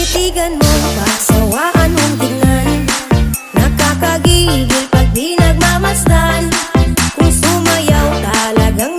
titigan mo, pagsawaan mong tingnan. Nakakagigil pag di nagmamasdan. Kung sumayaw talagang